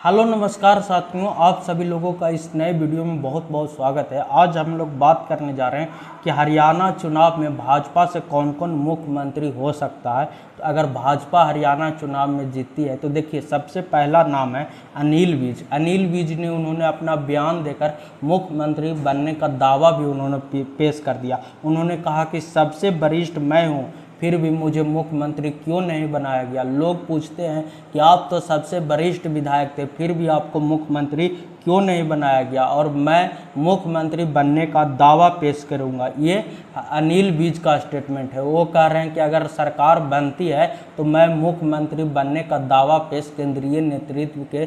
Hello नमस्कार साथियों, आप सभी लोगों का इस नए वीडियो में बहुत बहुत स्वागत है। आज हम लोग बात करने जा रहे हैं कि हरियाणा चुनाव में भाजपा से कौन कौन मुख्यमंत्री हो सकता है। तो अगर भाजपा हरियाणा चुनाव में जीतती है तो देखिए, सबसे पहला नाम है अनिल विज। अनिल विज ने उन्होंने अपना बयान देकर मुख्यमंत्री बनने का दावा भी उन्होंने पेश कर दिया। उन्होंने कहा कि सबसे वरिष्ठ मैं हूँ, फिर भी मुझे मुख्यमंत्री क्यों नहीं बनाया गया। लोग पूछते हैं कि आप तो सबसे वरिष्ठ विधायक थे, फिर भी आपको मुख्यमंत्री क्यों नहीं बनाया गया, और मैं मुख्यमंत्री बनने का दावा पेश करूंगा। ये अनिल विज का स्टेटमेंट है। वो कह रहे हैं कि अगर सरकार बनती है तो मैं मुख्यमंत्री बनने का दावा पेश केंद्रीय नेतृत्व के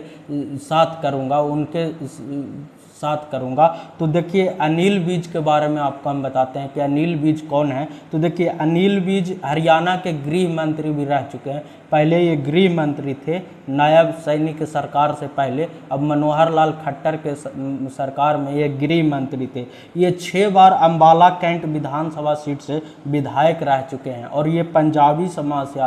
साथ करूंगा, उनके साथ करूंगा। तो देखिए, अनिल विज के बारे में आपको हम बताते हैं कि अनिल विज कौन है। तो देखिए, अनिल विज हरियाणा के गृह मंत्री भी रह चुके हैं। पहले ये गृह मंत्री थे नायब सैनिक सरकार से पहले। अब मनोहर लाल खट्टर के सरकार में ये गृह मंत्री थे। ये 6 बार अंबाला कैंट विधानसभा सीट से विधायक रह चुके हैं और ये पंजाबी समाज से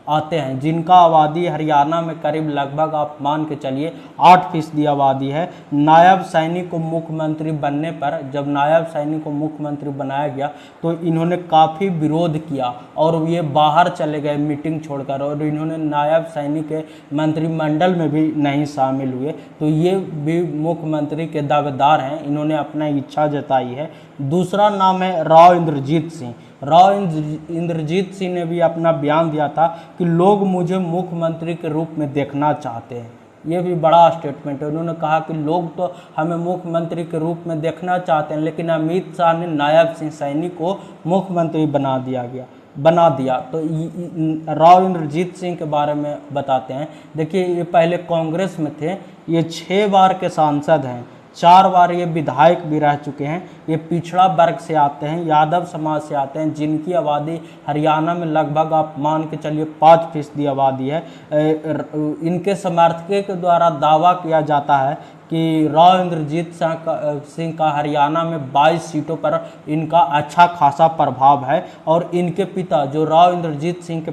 आते हैं, जिनका आबादी हरियाणा में करीब लगभग आप मान के चलिए 8% आबादी है। नायब सैनिक को मुख्यमंत्री बनने पर, जब नायब सैनिक को मुख्यमंत्री बनाया गया तो इन्होंने काफ़ी विरोध किया और ये बाहर चले गए मीटिंग छोड़कर, और इन्होंने नायब सैनिक के मंत्रिमंडल में भी नहीं शामिल हुए। तो ये भी मुख्यमंत्री के दावेदार हैं, इन्होंने अपना इच्छा जताई है। दूसरा नाम है राव इंद्रजीत सिंह। राव इंद्रजीत सिंह ने भी अपना बयान दिया था कि लोग मुझे मुख्यमंत्री के रूप में देखना चाहते हैं। ये भी बड़ा स्टेटमेंट है। उन्होंने कहा कि लोग तो हमें मुख्यमंत्री के रूप में देखना चाहते हैं, लेकिन अमित शाह ने नायब सिंह सैनी को मुख्यमंत्री बना दिया। तो राव इंद्रजीत सिंह के बारे में बताते हैं। देखिए, ये पहले कांग्रेस में थे। ये 6 बार के सांसद हैं, 4 बार ये विधायक भी रह चुके हैं। ये पिछड़ा वर्ग से आते हैं, यादव समाज से आते हैं, जिनकी आबादी हरियाणा में लगभग आप मान के चलिए 5% आबादी है। इनके समर्थकों के द्वारा दावा किया जाता है कि राव इंद्रजीत सिंह का हरियाणा में 22 सीटों पर इनका अच्छा खासा प्रभाव है। और इनके पिता, जो राव इंद्रजीत सिंह के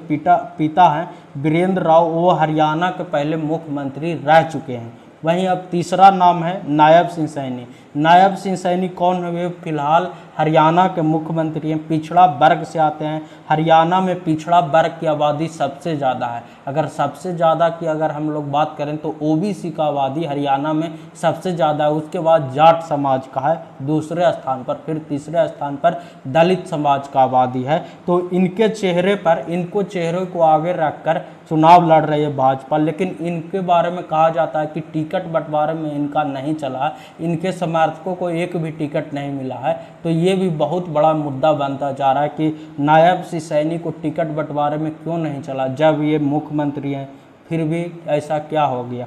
पिता हैं वीरेंद्र राव, वो हरियाणा के पहले मुख्यमंत्री रह चुके हैं। वहीं अब तीसरा नाम है नायब सिंह सैनी। नायब सिंह सैनी कौन है? वे फिलहाल हरियाणा के मुख्यमंत्री हैं, पिछड़ा वर्ग से आते हैं। हरियाणा में पिछड़ा वर्ग की आबादी सबसे ज़्यादा है। अगर सबसे ज़्यादा की अगर हम लोग बात करें तो ओबीसी का आबादी हरियाणा में सबसे ज़्यादा है। उसके बाद जाट समाज का है दूसरे स्थान पर, फिर तीसरे स्थान पर दलित समाज का आबादी है। तो इनको चेहरे को आगे रखकर चुनाव लड़ रही है भाजपा, लेकिन इनके बारे में कहा जाता है कि टिकट बंटवारे में इनका नहीं चला, इनके समर्थकों को एक भी टिकट नहीं मिला है। तो ये भी बहुत बड़ा मुद्दा बनता जा रहा है कि नायब सिंह सैनी को टिकट बंटवारे में क्यों नहीं चला, जब ये मुख्यमंत्री हैं, फिर भी ऐसा क्या हो गया।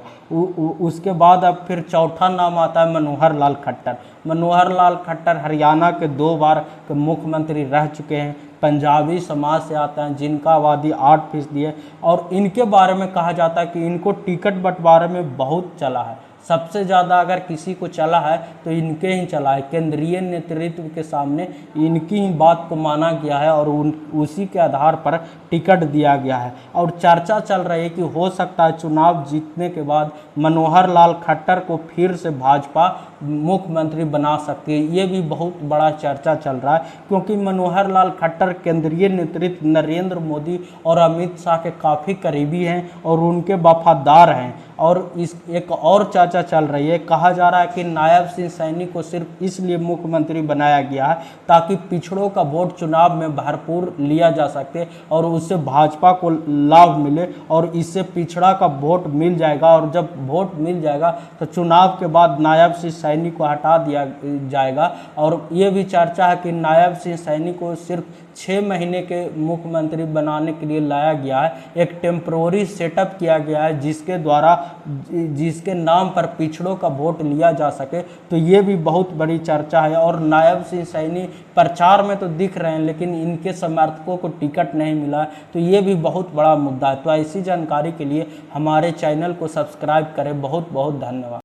उसके बाद अब फिर चौथा नाम आता है मनोहर लाल खट्टर। मनोहर लाल खट्टर हरियाणा के 2 बार के मुख्यमंत्री रह चुके हैं, पंजाबी समाज से आता है, जिनका आबादी 8% है। और इनके बारे में कहा जाता है कि इनको टिकट बंटवारे में बहुत चला है। सबसे ज़्यादा अगर किसी को चला है तो इनके ही चला है। केंद्रीय नेतृत्व के सामने इनकी ही बात को माना गया है और उसी के आधार पर टिकट दिया गया है। और चर्चा चल रही है कि हो सकता है चुनाव जीतने के बाद मनोहर लाल खट्टर को फिर से भाजपा मुख्यमंत्री बना सकती है। ये भी बहुत बड़ा चर्चा चल रहा है, क्योंकि मनोहर लाल खट्टर केंद्रीय नेतृत्व नरेंद्र मोदी और अमित शाह के काफ़ी करीबी हैं और उनके वफादार हैं। और एक और चर्चा चल रही है, कहा जा रहा है कि नायब सिंह सैनी को सिर्फ इसलिए मुख्यमंत्री बनाया गया है ताकि पिछड़ों का वोट चुनाव में भरपूर लिया जा सके और उससे भाजपा को लाभ मिले, और इससे पिछड़ा का वोट मिल जाएगा। और जब वोट मिल जाएगा तो चुनाव के बाद नायब सिंह सैनी को हटा दिया जाएगा। और ये भी चर्चा है कि नायब सिंह सैनी को सिर्फ 6 महीने के मुख्यमंत्री बनाने के लिए लाया गया है। एक टेम्प्रोरी सेटअप किया गया है जिसके नाम पर पिछड़ों का वोट लिया जा सके। तो ये भी बहुत बड़ी चर्चा है। और नायब सिंह सैनी प्रचार में तो दिख रहे हैं, लेकिन इनके समर्थकों को टिकट नहीं मिला है। तो ये भी बहुत बड़ा मुद्दा है। तो ऐसी जानकारी के लिए हमारे चैनल को सब्सक्राइब करें। बहुत बहुत धन्यवाद।